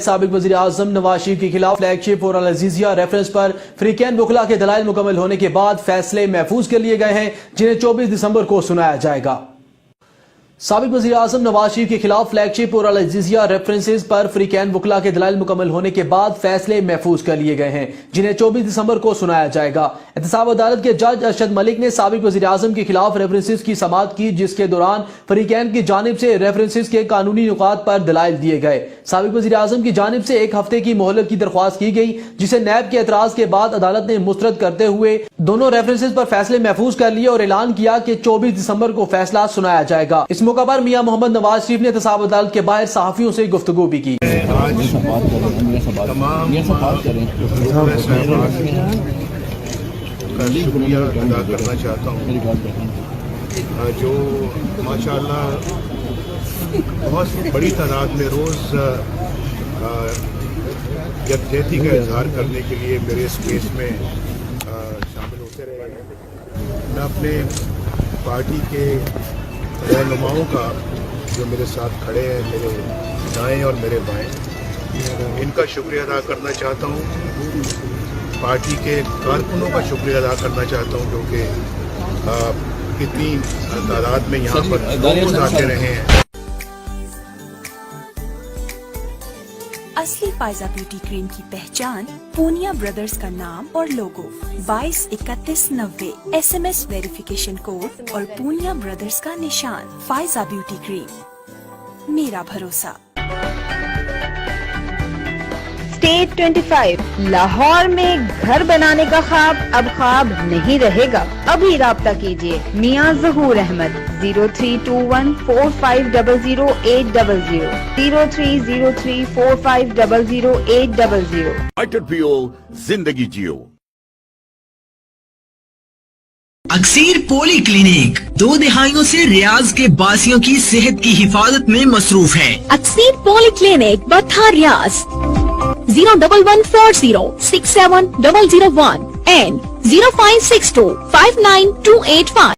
سابق وزیر اعظم نواز شریف کے خلاف فلیگ شپ اور العزیزیہ ریفرنس پر فریقین وکلاء کے دلائل مکمل ہونے کے بعد فیصلے محفوظ کر لیے گئے ہیں، جنہیں 24 دسمبر کو سنایا جائے گا۔ سابق وزیر اعظم نواز شریف کے خلاف فلیگ شپ اور العزیزیہ ریفرنسز پر فریقین وکلاء کے دلائل مکمل ہونے کے بعد فیصلے محفوظ کر لیے گئے ہیں، جنہیں 24 دسمبر کو سنایا جائے گا۔ احتساب عدالت کے جج ارشد ملک نے سابق وزیر اعظم کے خلاف ریفرنسز کی سماعت کی، جس کے دوران فریقین کی جانب سے ریفرنسز کے قانونی نکات پر دلائل دیے گئے۔ سابق وزیر اعظم کی جانب سے 1 ہفتے کی مہلت کی درخواست کی گئی، جسے نیب کے اعتراض کے بعد عدالت نے مسترد کرتے ہوئے دونوں ریفرنسز پر فیصلے محفوظ کر لیے اور اعلان کیا کہ 24 دسمبر کو فیصلہ سنایا جائے گا۔ اس موقع پر میاں محمد نواز شریف نے احتساب عدالت کے باہر صحافیوں سے گفتگو بھی کی۔ شکریہ ادا کرنا چاہتا ہوں جو ماشاءاللہ بہت بڑی تعداد میں روز یکجہتی کا اظہار کرنے کے لیے میرے اس کیس میں شامل ہوتے رہے ہیں۔ میں اپنے پارٹی کے رہنماؤں کا جو میرے ساتھ کھڑے ہیں، میرے دائیں اور میرے بائیں، ان کا شکریہ ادا کرنا چاہتا ہوں۔ پارٹی کے کارکنوں کا شکریہ ادا کرنا چاہتا ہوں جو کہ اتنی تعداد میں یہاں پر روز آتے رہے ہیں۔ اصلی فائزہ بیوٹی کریم کی پہچان پونیا برادرز کا نام اور لوگو 223190 SMS ویریفیکیشن کوڈ اور پونیا برادرز کا نشان۔ فائزہ بیوٹی کریم، میرا بھروسہ۔ اسٹیٹ 25 لاہور میں گھر بنانے کا خواب اب خواب نہیں رہے گا۔ ابھی رابطہ کیجیے میاں ظہور احمد 032145000800 030345000800۔ زندگی جیو۔ اکثیر پولی کلینک 2 دہائیوں سے ریاض کے باسیوں کی صحت کی حفاظت میں مصروف ہے۔ اکثیر پولی کلینک بتھا ریاض 01140670001 and 0562592285۔